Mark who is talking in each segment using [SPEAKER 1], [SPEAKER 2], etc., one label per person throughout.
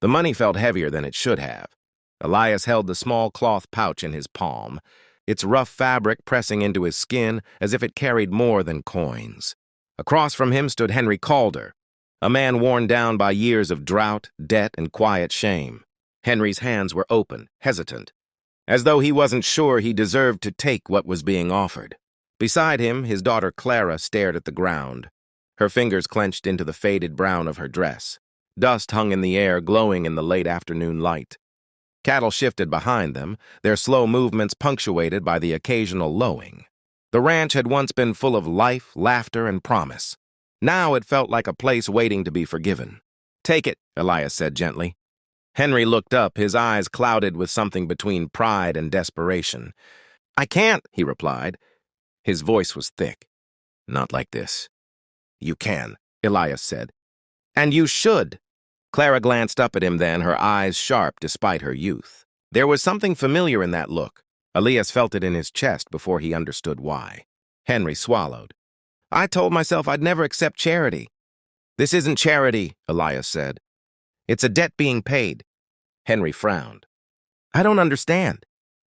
[SPEAKER 1] The money felt heavier than it should have. Elias held the small cloth pouch in his palm, its rough fabric pressing into his skin as if it carried more than coins. Across from him stood Henry Calder, a man worn down by years of drought, debt, and quiet shame. Henry's hands were open, hesitant, as though he wasn't sure he deserved to take what was being offered. Beside him, his daughter Clara stared at the ground, her fingers clenched into the faded brown of her dress. Dust hung in the air, glowing in the late afternoon light. Cattle shifted behind them, their slow movements punctuated by the occasional lowing. The ranch had once been full of life, laughter, and promise. Now it felt like a place waiting to be forgiven. "Take it," Elias said gently. Henry looked up, his eyes clouded with something between pride and desperation. "I can't," he replied. His voice was thick. "Not like this." "You can," Elias said. "And you should." Clara glanced up at him then, her eyes sharp despite her youth. There was something familiar in that look. Elias felt it in his chest before he understood why. Henry swallowed. "I told myself I'd never accept charity." "This isn't charity," Elias said. "It's a debt being paid." Henry frowned. "I don't understand."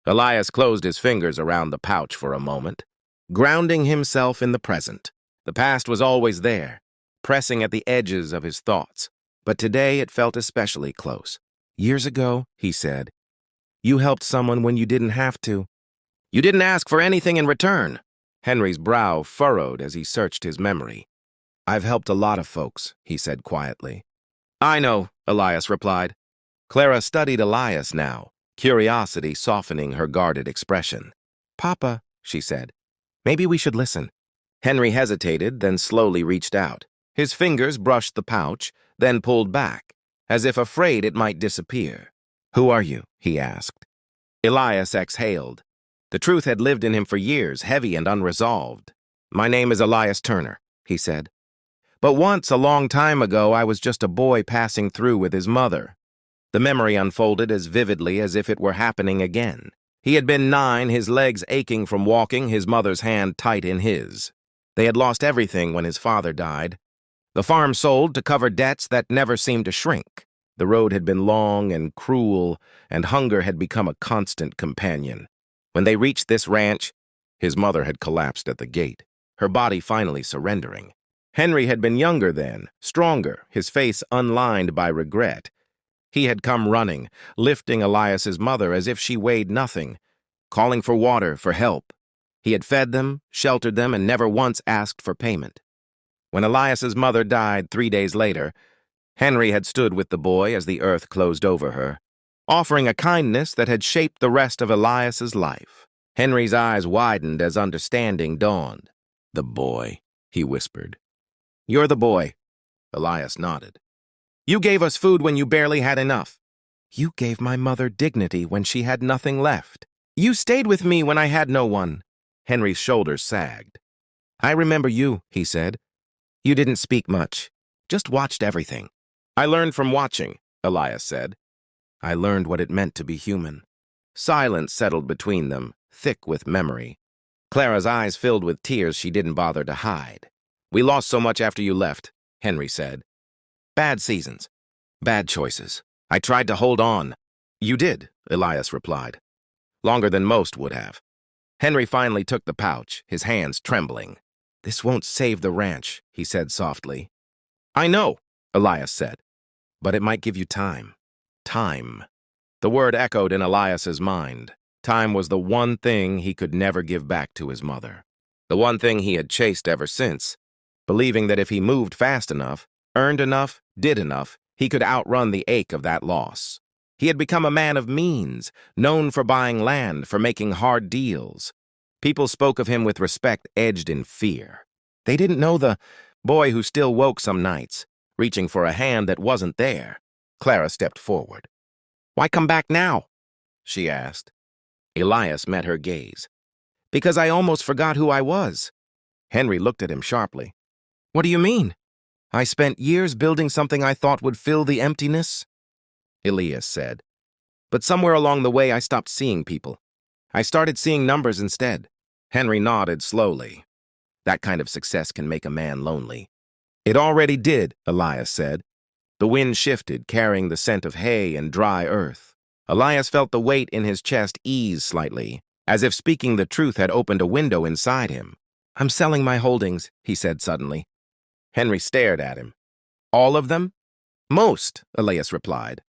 [SPEAKER 1] Elias closed his fingers around the pouch for a moment, grounding himself in the present. The past was always there, pressing at the edges of his thoughts, but today it felt especially close. "Years ago," he said, "you helped someone when you didn't have to. You didn't ask for anything in return." Henry's brow furrowed as he searched his memory. "I've helped a lot of folks," he said quietly. "I know," Elias replied. Clara studied Elias now, curiosity softening her guarded expression. "Papa," she said, "maybe we should listen." Henry hesitated, then slowly reached out. His fingers brushed the pouch, then pulled back, as if afraid it might disappear. "Who are you?" he asked. Elias exhaled. The truth had lived in him for years, heavy and unresolved. "My name is Elias Turner," he said. "But once, a long time ago, I was just a boy passing through with his mother." The memory unfolded as vividly as if it were happening again. He had been 9, his legs aching from walking, his mother's hand tight in his. They had lost everything when his father died. The farm sold to cover debts that never seemed to shrink. The road had been long and cruel, and hunger had become a constant companion. When they reached this ranch, his mother had collapsed at the gate, her body finally surrendering. Henry had been younger then, stronger, his face unlined by regret. He had come running, lifting Elias's mother as if she weighed nothing, calling for water, for help. He had fed them, sheltered them, and never once asked for payment. When Elias's mother died 3 days later, Henry had stood with the boy as the earth closed over her, offering a kindness that had shaped the rest of Elias's life. Henry's eyes widened as understanding dawned. "The boy," he whispered. "You're the boy." Elias nodded. "You gave us food when you barely had enough. You gave my mother dignity when she had nothing left. You stayed with me when I had no one." Henry's shoulders sagged. "I remember you," he said. "You didn't speak much, just watched everything." "I learned from watching," Elias said. "I learned what it meant to be human." Silence settled between them, thick with memory. Clara's eyes filled with tears she didn't bother to hide. "We lost so much after you left," Henry said. "Bad seasons, bad choices. I tried to hold on." "You did," Elias replied. "Longer than most would have." Henry finally took the pouch, his hands trembling. "This won't save the ranch," he said softly. "I know," Elias said, "but it might give you time." Time. The word echoed in Elias's mind. Time was the one thing he could never give back to his mother. The one thing he had chased ever since, believing that if he moved fast enough, earned enough, did enough, he could outrun the ache of that loss. He had become a man of means, known for buying land, for making hard deals. People spoke of him with respect edged in fear. They didn't know the boy who still woke some nights, reaching for a hand that wasn't there. Clara stepped forward. "Why come back now?" she asked. Elias met her gaze. "Because I almost forgot who I was." Henry looked at him sharply. "What do you mean?" "I spent years building something I thought would fill the emptiness," Elias said. "But somewhere along the way I stopped seeing people. I started seeing numbers instead." Henry nodded slowly. "That kind of success can make a man lonely." "It already did," Elias said. The wind shifted, carrying the scent of hay and dry earth. Elias felt the weight in his chest ease slightly, as if speaking the truth had opened a window inside him. "I'm selling my holdings," he said suddenly. Henry stared at him. "All of them?" "Most," Elias replied.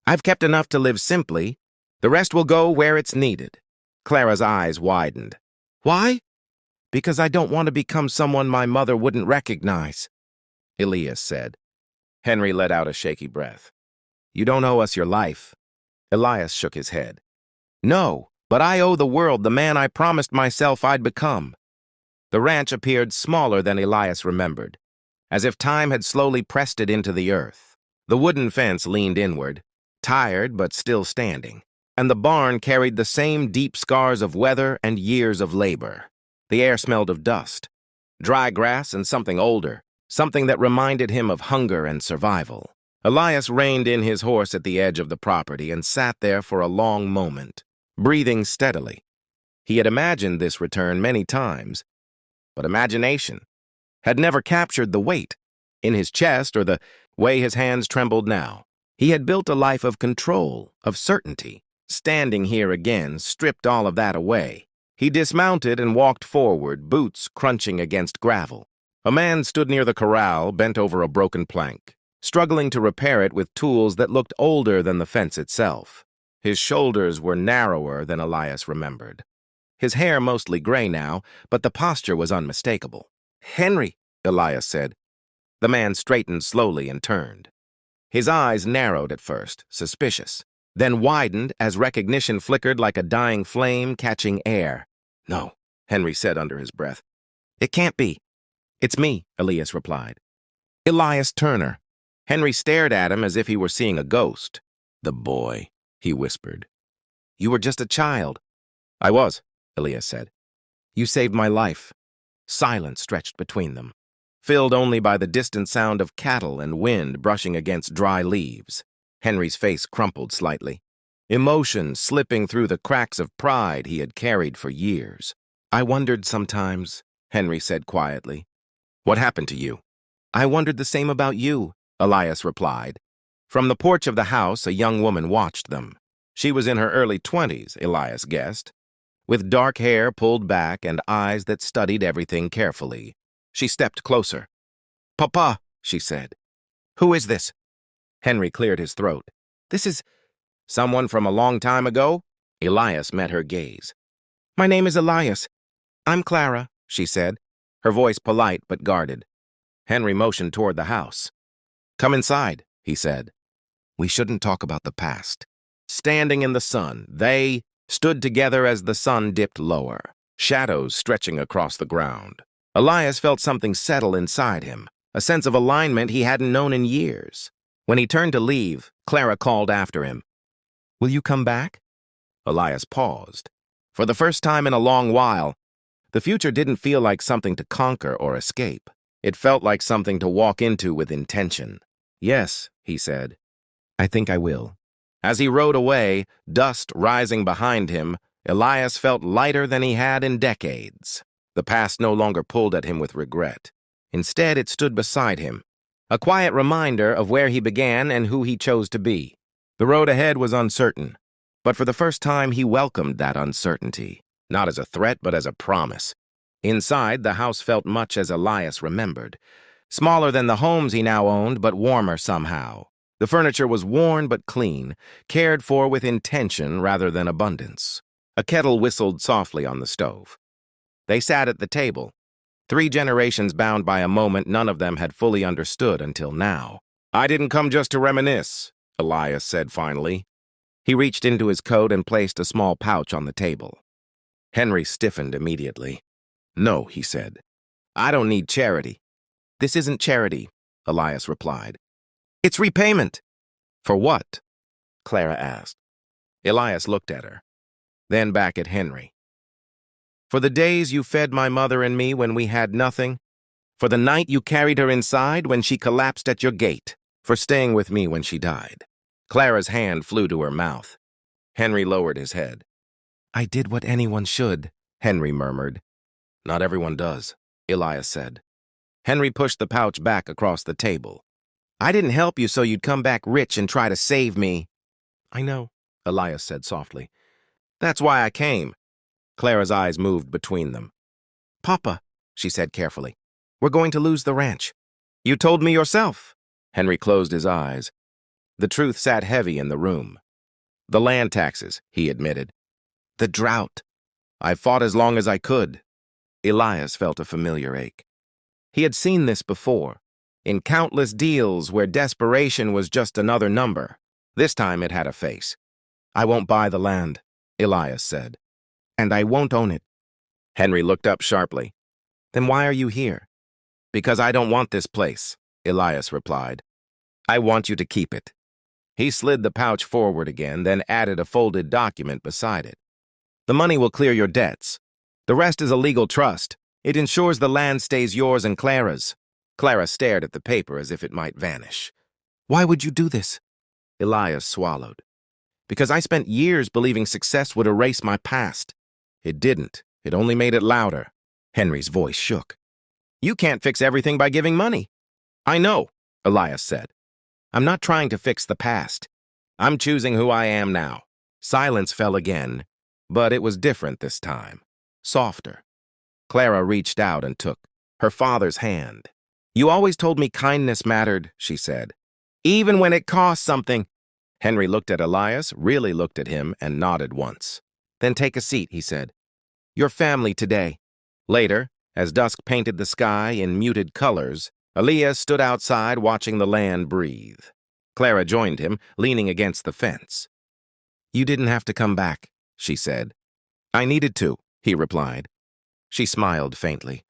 [SPEAKER 1] "I've kept enough to live simply. The rest will go where it's needed." Clara's eyes widened. "Why?" "Because I don't want to become someone my mother wouldn't recognize," Elias said. Henry let out a shaky breath. "You don't owe us your life." Elias shook his head. "No, but I owe the world the man I promised myself I'd become." The ranch appeared smaller than Elias remembered, as if time had slowly pressed it into the earth. The wooden fence leaned inward, tired but still standing, and the barn carried the same deep scars of weather and years of labor. The air smelled of dust, dry grass, and something older, something that reminded him of hunger and survival. Elias reined in his horse at the edge of the property and sat there for a long moment, breathing steadily. He had imagined this return many times, but imagination had never captured the weight in his chest or the way his hands trembled now. He had built a life of control, of certainty. Standing here again stripped all of that away. He dismounted and walked forward, boots crunching against gravel. A man stood near the corral, bent over a broken plank, struggling to repair it with tools that looked older than the fence itself. His shoulders were narrower than Elias remembered. His hair mostly gray now, but the posture was unmistakable. "Henry," Elias said. The man straightened slowly and turned. His eyes narrowed at first, suspicious, then widened as recognition flickered like a dying flame catching air. "No," Henry said under his breath. "It can't be." "It's me," Elias replied. "Elias Turner." Henry stared at him as if he were seeing a ghost. "The boy," he whispered. "You were just a child." "I was," Elias said. "You saved my life." Silence stretched between them, filled only by the distant sound of cattle and wind brushing against dry leaves. Henry's face crumpled slightly, emotion slipping through the cracks of pride he had carried for years. "I wondered sometimes," Henry said quietly. "What happened to you?" "I wondered the same about you," Elias replied. From the porch of the house, a young woman watched them. She was in her early 20s, Elias guessed, with dark hair pulled back and eyes that studied everything carefully. She stepped closer. "Papa," she said. "Who is this?" Henry cleared his throat. "This is someone from a long time ago?" Elias met her gaze. "My name is Elias. I'm Clara," she said, her voice polite but guarded. Henry motioned toward the house. "Come inside," he said. "We shouldn't talk about the past." Standing in the sun, they stood together as the sun dipped lower, shadows stretching across the ground. Elias felt something settle inside him, a sense of alignment he hadn't known in years. When he turned to leave, Clara called after him. "Will you come back?" Elias paused. For the first time in a long while, the future didn't feel like something to conquer or escape. It felt like something to walk into with intention. "Yes," he said. "I think I will." As he rode away, dust rising behind him, Elias felt lighter than he had in decades. The past no longer pulled at him with regret. Instead, it stood beside him, a quiet reminder of where he began and who he chose to be. The road ahead was uncertain, but for the first time he welcomed that uncertainty, not as a threat but as a promise. Inside, the house felt much as Elias remembered, smaller than the homes he now owned, but warmer somehow. The furniture was worn but clean, cared for with intention rather than abundance. A kettle whistled softly on the stove. They sat at the table, 3 generations bound by a moment none of them had fully understood until now. "I didn't come just to reminisce," Elias said finally. He reached into his coat and placed a small pouch on the table. Henry stiffened immediately. "No," he said. "I don't need charity." "This isn't charity," Elias replied. "It's repayment." "For what?" Clara asked. Elias looked at her, then back at Henry. "For the days you fed my mother and me when we had nothing. For the night you carried her inside when she collapsed at your gate. For staying with me when she died." Clara's hand flew to her mouth. Henry lowered his head. "I did what anyone should," Henry murmured. "Not everyone does," Elias said. Henry pushed the pouch back across the table. I didn't help you so you'd come back rich and try to save me. I know, Elias said softly. That's why I came. Clara's eyes moved between them. Papa, she said carefully, we're going to lose the ranch. You told me yourself. Henry closed his eyes. The truth sat heavy in the room. The land taxes, he admitted. The drought. I fought as long as I could. Elias felt a familiar ache. He had seen this before, in countless deals where desperation was just another number. This time it had a face. I won't buy the land, Elias said. And I won't own it. Henry looked up sharply. Then why are you here? Because I don't want this place, Elias replied. I want you to keep it. He slid the pouch forward again, then added a folded document beside it. The money will clear your debts. The rest is a legal trust. It ensures the land stays yours and Clara's. Clara stared at the paper as if it might vanish. Why would you do this? Elias swallowed. Because I spent years believing success would erase my past. It didn't. It only made it louder. Henry's voice shook. You can't fix everything by giving money. I know, Elias said. I'm not trying to fix the past. I'm choosing who I am now. Silence fell again, but it was different this time. Softer. Clara reached out and took her father's hand. You always told me kindness mattered, she said. Even when it cost something. Henry looked at Elias, really looked at him, and nodded once. Then take a seat, he said. Your family today. Later, as dusk painted the sky in muted colors, Elias stood outside watching the land breathe. Clara joined him, leaning against the fence. You didn't have to come back, she said. I needed to, he replied. She smiled faintly.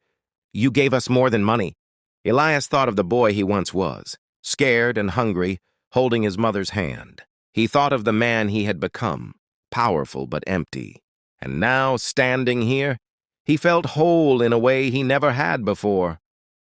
[SPEAKER 1] You gave us more than money. Elias thought of the boy he once was, scared and hungry, holding his mother's hand. He thought of the man he had become, powerful but empty. And now, standing here, he felt whole in a way he never had before.